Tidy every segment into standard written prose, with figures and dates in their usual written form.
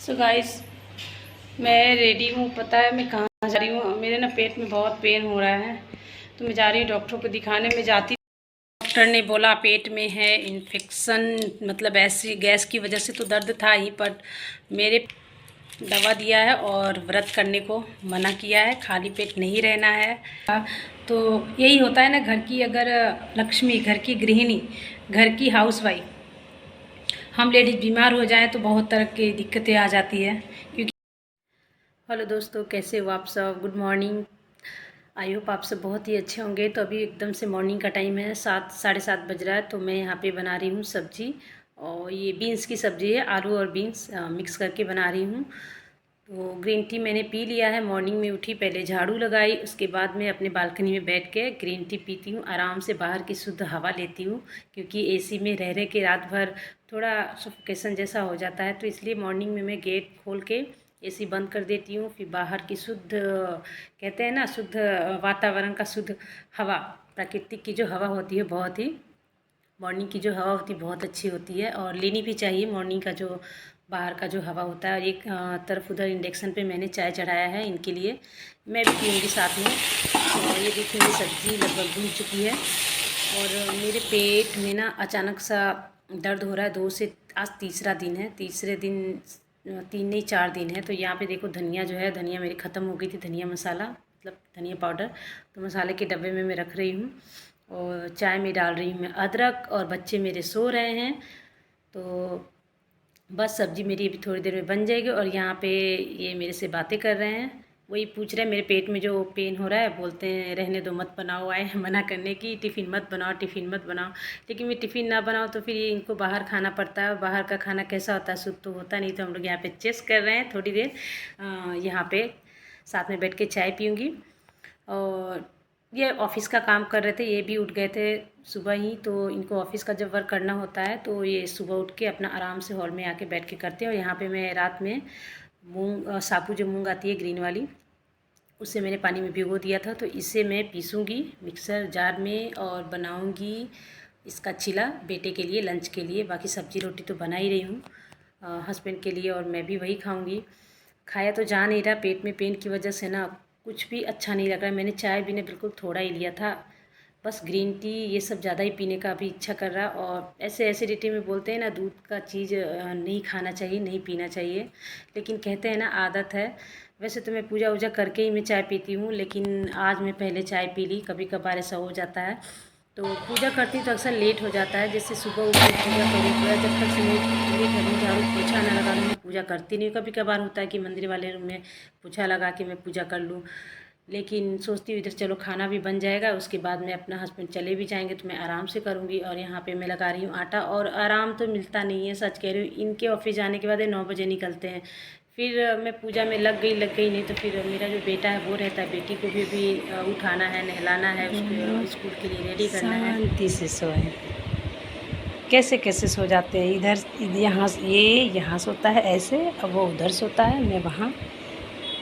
So guys, मैं ready हूँ। पता है मैं कहाँ जा रही हूँ? मेरे ना पेट में बहुत पेन हो रहा है, तो मैं जा रही हूँ डॉक्टर को दिखाने में। जाती डॉक्टर ने बोला पेट में है इन्फेक्शन, मतलब ऐसी गैस की वजह से तो दर्द था ही, पर मेरे दवा दिया है और व्रत करने को मना किया है। खाली पेट नहीं रहना है। तो यही होता है ना, घर की अगर लक्ष्मी, घर की गृहिणी, घर की हाउसवाइफ, हम लेडीज़ बीमार हो जाएं तो बहुत तरह की दिक्कतें आ जाती है। क्योंकि हेलो दोस्तों, कैसे हो आप सब? Good morning. आई होप आप सब बहुत ही अच्छे होंगे। तो अभी एकदम से मॉर्निंग का टाइम है, 7 साढ़े 7 बज रहा है। तो मैं यहाँ पे बना रही हूँ सब्जी, और ये बीन्स की सब्ज़ी है। आलू और बीन्स मिक्स करके बना रही हूँ। तो ग्रीन टी मैंने पी लिया है। मॉर्निंग में उठी, पहले झाड़ू लगाई, उसके बाद मैं अपने बालकनी में बैठ के ग्रीन टी पीती हूँ। आराम से बाहर की शुद्ध हवा लेती हूँ, क्योंकि एसी में रह रह के रात भर थोड़ा सफोकेशन जैसा हो जाता है। तो इसलिए मॉर्निंग में मैं गेट खोल के एसी बंद कर देती हूँ। फिर बाहर की शुद्ध, कहते हैं ना, शुद्ध वातावरण का शुद्ध हवा, प्राकृतिक की जो हवा होती है, बहुत ही मॉर्निंग की जो हवा होती है बहुत अच्छी होती है, और लेनी भी चाहिए मॉर्निंग का जो बाहर का जो हवा होता है। और एक तरफ उधर इंडक्शन पे मैंने चाय चढ़ाया है इनके लिए, मैं भी पीऊँगी साथ में। और ये देखिए मेरी सब्ज़ी लगभग भून चुकी है। और मेरे पेट में ना अचानक सा दर्द हो रहा है 2 से, आज तीसरा दिन है, तीसरे दिन 3 नहीं 4 दिन है। तो यहाँ पे देखो धनिया जो है, धनिया मेरी ख़त्म हो गई थी, धनिया मसाला मतलब धनिया पाउडर। तो मसाले के डब्बे में मैं रख रही हूँ, और चाय में डाल रही हूँ मैं अदरक। और बच्चे मेरे सो रहे हैं, तो बस सब्ज़ी मेरी अभी थोड़ी देर में बन जाएगी। और यहाँ पे ये मेरे से बातें कर रहे हैं, वही पूछ रहे हैं मेरे पेट में जो पेन हो रहा है। बोलते हैं रहने दो, मत बनाओ, आए हैं मना करने की, टिफ़िन मत बनाओ, टिफ़िन मत बनाओ। लेकिन मैं टिफ़िन ना बनाऊँ तो फिर ये इनको बाहर खाना पड़ता है। बाहर का खाना कैसा होता है? शुद्ध तो होता नहीं। तो हम लोग यहाँ पे चेस कर रहे हैं थोड़ी देर, यहाँ पे साथ में बैठ के चाय पीऊँगी। और ये ऑफ़िस का काम कर रहे थे, ये भी उठ गए थे सुबह ही। तो इनको ऑफ़िस का जब वर्क करना होता है तो ये सुबह उठ के अपना आराम से हॉल में आके बैठ के करते हैं। और यहाँ पे मैं रात में मूंग, साबू जो मूंग आती है ग्रीन वाली, उसे मैंने पानी में भिगो दिया था। तो इसे मैं पीसूँगी मिक्सर जार में, और बनाऊँगी इसका चिला बेटे के लिए, लंच के लिए। बाकी सब्ज़ी रोटी तो बना ही रही हूँ हस्बैंड के लिए, और मैं भी वही खाऊँगी। खाया तो जा नहीं रहा, पेट में पेन की वजह से ना कुछ भी अच्छा नहीं लग रहा है। मैंने चाय भी ने बिल्कुल थोड़ा ही लिया था, बस ग्रीन टी ये सब ज़्यादा ही पीने का अभी इच्छा कर रहा। और ऐसे एसिडिटी में बोलते हैं ना, दूध का चीज़ नहीं खाना चाहिए, नहीं पीना चाहिए, लेकिन कहते हैं ना आदत है। वैसे तो मैं पूजा वूजा करके ही मैं चाय पीती हूँ, लेकिन आज मैं पहले चाय पी ली। कभी कभार ऐसा हो जाता है। तो पूजा करती तो अक्सर लेट हो जाता है, जैसे सुबह उठ के पूजा करूँ, जब तक से मैं घर में झाड़ू पोछा ना लगा लूँ मैं पूजा करती नहीं। कभी कभार होता है कि मंदिर वाले रूम में पोछा लगा के मैं पूजा कर लूँ, लेकिन सोचती हूँ इधर चलो खाना भी बन जाएगा, उसके बाद में अपना हस्बैंड चले भी जाएंगे तो मैं आराम से करूँगी। और यहाँ पे मैं लगा रही हूँ आटा, और आराम तो मिलता नहीं है, सच कह रही हूँ। इनके ऑफिस जाने के बाद ये 9 बजे निकलते हैं, फिर मैं पूजा में लग गई नहीं तो फिर मेरा जो बेटा है वो रहता है, बेटी को भी अभी उठाना है, नहलाना है, उसको स्कूल के लिए रेडी करना है। शांति से सोए, कैसे कैसे सो जाते हैं। इधर यहाँ ये यहाँ सोता है ऐसे, अब वो उधर सोता है, मैं वहाँ।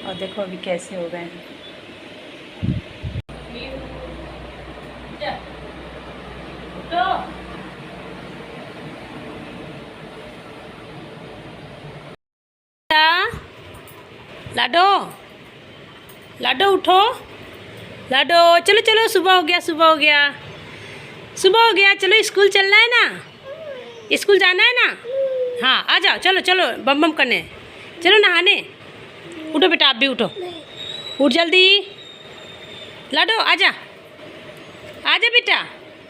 और देखो अभी कैसे हो गए हैं। लाडो, लाडो उठो, लाडो चलो चलो, सुबह हो गया, सुबह हो गया, सुबह हो गया। चलो स्कूल चलना है ना, स्कूल जाना है ना। हाँ आ जाओ, चलो चलो बम बम करने, चलो नहाने। उठो बेटा, आप भी उठो, उठ जल्दी। लाडो आजा, आजा बेटा,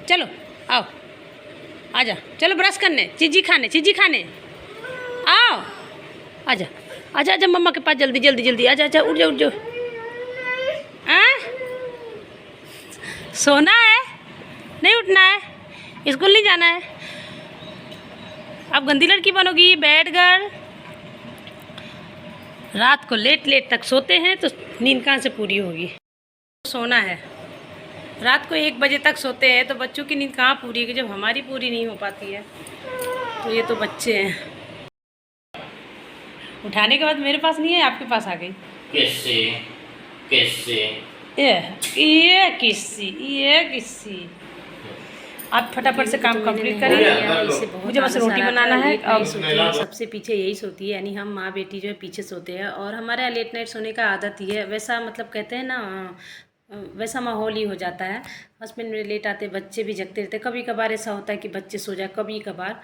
चलो आओ, आजा, चलो ब्रश करने, चीज़ी खाने, चीज़ी खाने, आओ आजा, आजा आजा मम्मा के पास, जल्दी जल्दी जल्दी, आजा आजा, उठ जाओ उठ जाओ। सोना है, नहीं उठना है, स्कूल नहीं जाना है। अब गंदी लड़की बनोगी, बैठ गर्ल। रात को लेट लेट तक सोते हैं तो नींद कहाँ से पूरी होगी? सोना है, रात को 1 बजे तक सोते हैं तो बच्चों की नींद कहाँ पूरी होगी, जब हमारी पूरी नहीं हो पाती है। तो ये तो बच्चे हैं। उठाने के बाद मेरे पास नहीं है, आपके पास आ गई। कैसे कैसे ये किसी आप फटाफट से काम कंप्लीट करिए, मुझे बस रोटी बनाना है। और सबसे पीछे यही सोती है, यानी हम माँ बेटी जो है पीछे सोते हैं। और हमारे यहाँ लेट नाइट सोने का आदत ही है, वैसा मतलब कहते हैं ना वैसा माहौल ही हो जाता है। हस्बैंड मेरे लेट आते, बच्चे भी जगते रहते। कभी कभार ऐसा होता है कि बच्चे सो जाए, कभी कभार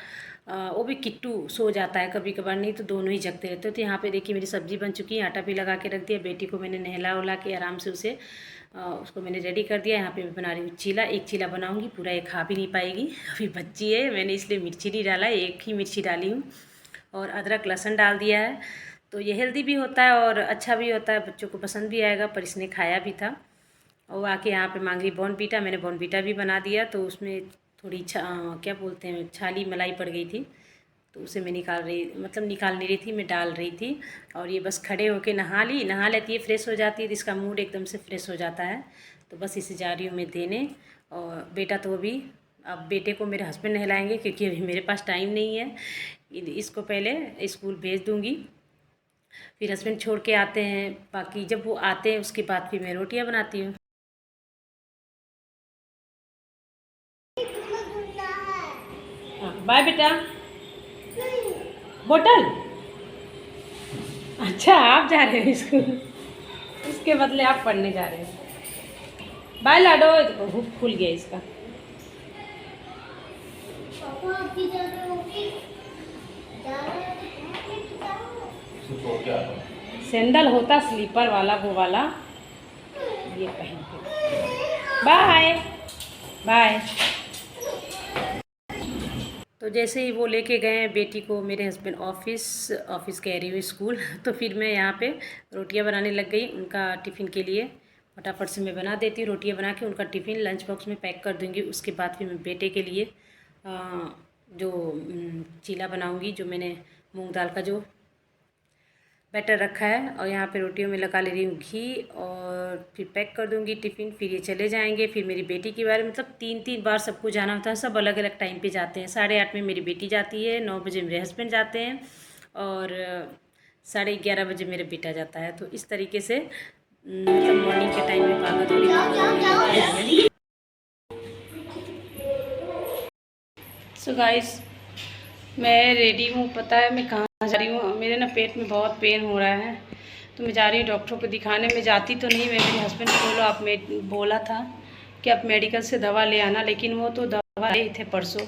वो भी किट्टू सो जाता है कभी कभार, नहीं तो दोनों ही जगते रहते। तो यहाँ पे देखिए मेरी सब्ज़ी बन चुकी है, आटा भी लगा के रख दिया। बेटी को मैंने नहला उला के आराम से उसको मैंने रेडी कर दिया। यहाँ पे मैं बना रही हूँ चीला। एक चीला बनाऊँगी, पूरा ये खा भी नहीं पाएगी, अभी बच्ची है, मैंने इसलिए मिर्ची नहीं डाला, एक ही मिर्ची डाली हूँ। और अदरक लहसुन डाल दिया है, तो ये हेल्दी भी होता है और अच्छा भी होता है, बच्चों को पसंद भी आएगा। पर इसने खाया भी था। और आके यहाँ पे मांग रही बॉर्नवीटा, मैंने बॉर्नवीटा भी बना दिया। तो उसमें थोड़ी क्या बोलते हैं, छाली मलाई पड़ गई थी, तो उसे मैं निकाल नहीं रही थी, मैं डाल रही थी। और ये बस खड़े होके नहा लेती है, फ्रेश हो जाती है, तो इसका मूड एकदम से फ्रेश हो जाता है। तो बस इसे जा रही हूँ मैं देने। और बेटा तो अभी, अब बेटे को मेरे हस्बैंड नहलाएंगे, क्योंकि अभी मेरे पास टाइम नहीं है। इसको पहले स्कूल भेज दूँगी, फिर हस्बैंड छोड़ के आते हैं। बाकी जब वो आते हैं उसके बाद फिर मैं रोटियाँ बनाती हूँ। बाय बेटा। बोतल, अच्छा आप जा रहे हो स्कूल, उसके बदले आप पढ़ने जा रहे हो। बाय लाडो, हुक खुल गया इसका। सैंडल होता स्लीपर वाला, वो वाला ये पहन के। Bye bye. तो जैसे ही वो लेके गए हैं बेटी को मेरे हस्बैंड ऑफिस कह रही हूँ स्कूल, तो फिर मैं यहाँ पे रोटियाँ बनाने लग गई उनका टिफ़िन के लिए। फटाफट से मैं बना देती हूँ, रोटियाँ बना के उनका टिफ़िन लंच बॉक्स में पैक कर दूँगी। उसके बाद फिर मैं बेटे के लिए जो चीला बनाऊँगी, जो मैंने मूंग दाल का जो बैटर रखा है। और यहाँ पे रोटियों में लगा ले रही हूँ घी, और फिर पैक कर दूँगी टिफ़िन। फिर ये चले जाएंगे। फिर मेरी बेटी के बारे में मतलब 3 बार सबको जाना होता है, सब अलग अलग टाइम पे जाते हैं। 8:30 में मेरी बेटी जाती है, 9 बजे मेरे हस्बैंड जाते हैं, और 11:30 बजे मेरा बेटा जाता है। तो इस तरीके से मतलब मॉर्निंग के टाइम में भागा थोड़ी। सो गाइस, मैं रेडी हूँ, पता है मैं कहाँ जा रही हूँ। मेरे ना पेट में बहुत पेन हो रहा है, तो मैं जा रही हूँ डॉक्टर को दिखाने। मैं जाती तो नहीं, मैं मेरे हस्बैंड को बोला था कि आप मेडिकल से दवा ले आना, लेकिन वो तो दवा ले थे परसों,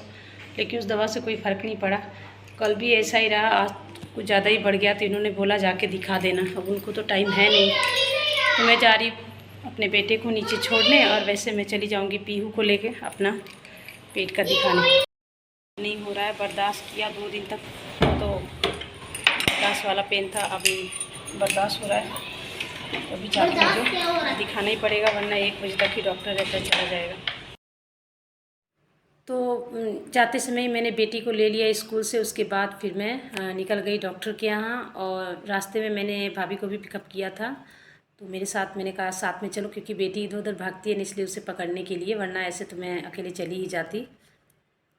लेकिन उस दवा से कोई फ़र्क नहीं पड़ा। कल भी ऐसा ही रहा, आज कुछ ज़्यादा ही बढ़ गया, तो इन्होंने बोला जाके दिखा देना। अब उनको तो टाइम है नहीं, तो मैं जा रही अपने बेटे को नीचे छोड़ने, और वैसे मैं चली जाऊँगी पीहू को लेके अपना पेट का दिखाने। नहीं हो रहा है, बर्दाश्त किया 2 दिन तक, तो बर्दाश्त वाला पेन था, अभी बर्दाश्त हो रहा है। तो अभी जाके मुझे दिखाना ही पड़ेगा, वरना 1 बजे तक ही डॉक्टर रहता चला जाएगा। तो जाते समय मैंने बेटी को ले लिया स्कूल से। उसके बाद फिर मैं निकल गई डॉक्टर के यहाँ, और रास्ते में मैंने भाभी को भी पिकअप किया था। तो मेरे साथ, मैंने कहा साथ में चलो, क्योंकि बेटी इधर उधर भागती है, इसलिए उसे पकड़ने के लिए, वरना ऐसे तो मैं अकेले चली ही जाती।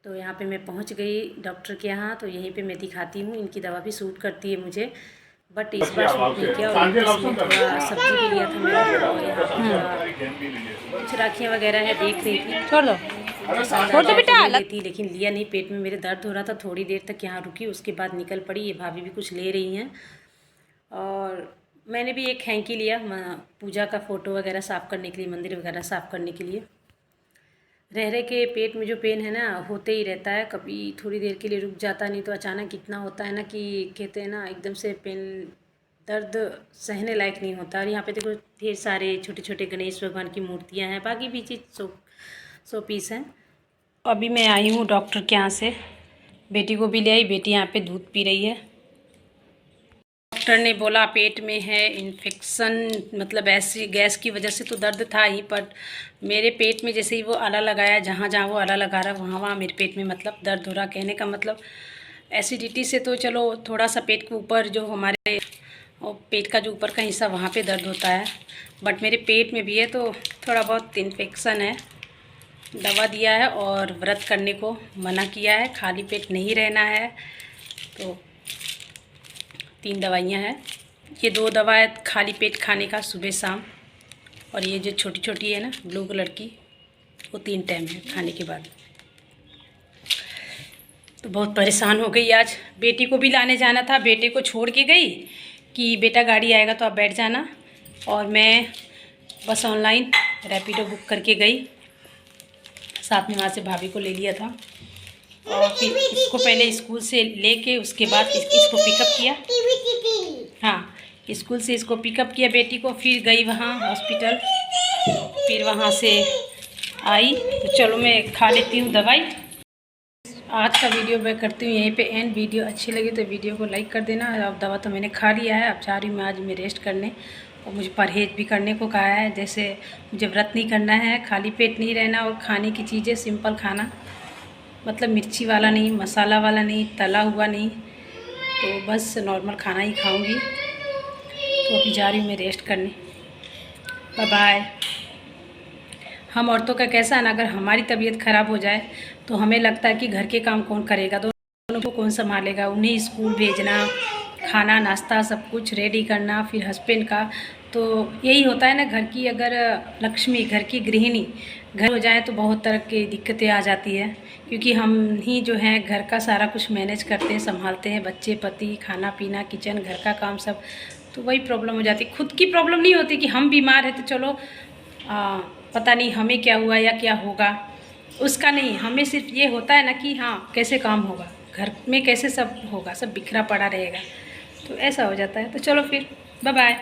तो यहाँ पे मैं पहुँच गई डॉक्टर के यहाँ। तो यहीं पे मैं दिखाती हूँ, इनकी दवा भी सूट करती है मुझे, बट इस बार सूट नहीं किया। और इसमें थोड़ा सब्जी भी लिया था मैंने, और यहाँ कुछ राखियाँ वगैरह है, देख रही थी। छोड़ दो बेटा, लेती, लेकिन लिया नहीं। पेट में मेरे दर्द हो रहा था, थोड़ी देर तक यहाँ रुकी, उसके बाद निकल पड़ी। ये भाभी भी कुछ ले रही हैं, और मैंने भी एक हैंकी लिया पूजा का फ़ोटो वगैरह साफ़ करने के लिए, मंदिर वगैरह साफ़ करने के लिए। रह के पेट में जो पेन है ना, होते ही रहता है, कभी थोड़ी देर के लिए रुक जाता, नहीं तो अचानक इतना होता है ना कि कहते हैं ना एकदम से पेन, दर्द सहने लायक नहीं होता। और यहाँ पे देखो ढेर सारे छोटे छोटे गणेश भगवान की मूर्तियाँ हैं, बाकी भी चीज़ सौ पीस हैं। अभी मैं आई हूँ डॉक्टर के यहाँ से, बेटी को भी ले आई। बेटी यहाँ पे दूध पी रही है। डॉक्टर ने बोला पेट में है इन्फेक्शन, मतलब ऐसी गैस की वजह से तो दर्द था ही, पर मेरे पेट में जैसे ही वो आला लगाया, जहाँ जहाँ वो आला लगा रहा वहाँ मेरे पेट में मतलब दर्द हो रहा। कहने का मतलब एसिडिटी से तो चलो थोड़ा सा पेट के ऊपर, जो हमारे पेट का जो ऊपर का हिस्सा, वहाँ पे दर्द होता है, बट मेरे पेट में भी है, तो थोड़ा बहुत इन्फेक्शन है। दवा दिया है और व्रत करने को मना किया है, खाली पेट नहीं रहना है। तो 3 दवाइयाँ हैं, ये 2 दवा है खाली पेट खाने का, सुबह शाम, और ये जो छोटी छोटी है ना ब्लू कलर की, वो 3 टाइम है खाने के बाद। तो बहुत परेशान हो गई आज। बेटी को भी लाने जाना था, बेटे को छोड़ के गई कि बेटा गाड़ी आएगा तो आप बैठ जाना, और मैं बस ऑनलाइन रैपिडो बुक करके गई। साथ में वहाँ से भाभी को ले लिया था, और फिर इसको पहले स्कूल से लेके उसके बाद इसको पिकअप किया। हाँ, स्कूल से इसको पिकअप किया बेटी को, फिर गई वहाँ हॉस्पिटल, फिर वहाँ से आई। तो चलो मैं खा लेती हूँ दवाई। आज का वीडियो मैं करती हूँ यहीं पे एंड। वीडियो अच्छी लगी तो वीडियो को लाइक कर देना। अब दवा तो मैंने खा लिया है, अब जा रही हूँ मैं आज मैं रेस्ट करने, और मुझे परहेज़ भी करने को कहा है। जैसे मुझे व्रत नहीं करना है, खाली पेट नहीं रहना, और खाने की चीज़ें सिंपल खाना, मतलब मिर्ची वाला नहीं, मसाला वाला नहीं, तला हुआ नहीं, तो बस नॉर्मल खाना ही खाऊंगी। तो अभी जा रही हूँ मैं रेस्ट करने। Bye bye. हम औरतों का कैसा है ना, अगर हमारी तबीयत ख़राब हो जाए तो हमें लगता है कि घर के काम कौन करेगा, दोनों को कौन संभालेगा, उन्हें स्कूल भेजना, खाना नाश्ता सब कुछ रेडी करना, फिर हस्बैंड का। तो यही होता है ना, घर की अगर लक्ष्मी, घर की गृहिणी घर हो जाए तो बहुत तरह की दिक्कतें आ जाती है, क्योंकि हम ही जो है घर का सारा कुछ मैनेज करते हैं, संभालते हैं, बच्चे पति, खाना पीना, किचन, घर का काम सब। तो वही प्रॉब्लम हो जाती है। खुद की प्रॉब्लम नहीं होती कि हम बीमार हैं तो चलो पता नहीं हमें क्या हुआ या क्या होगा, उसका नहीं। हमें सिर्फ ये होता है ना कि हाँ कैसे काम होगा, घर में कैसे सब होगा, सब बिखरा पड़ा रहेगा, तो ऐसा हो जाता है। तो चलो फिर बाय बाय।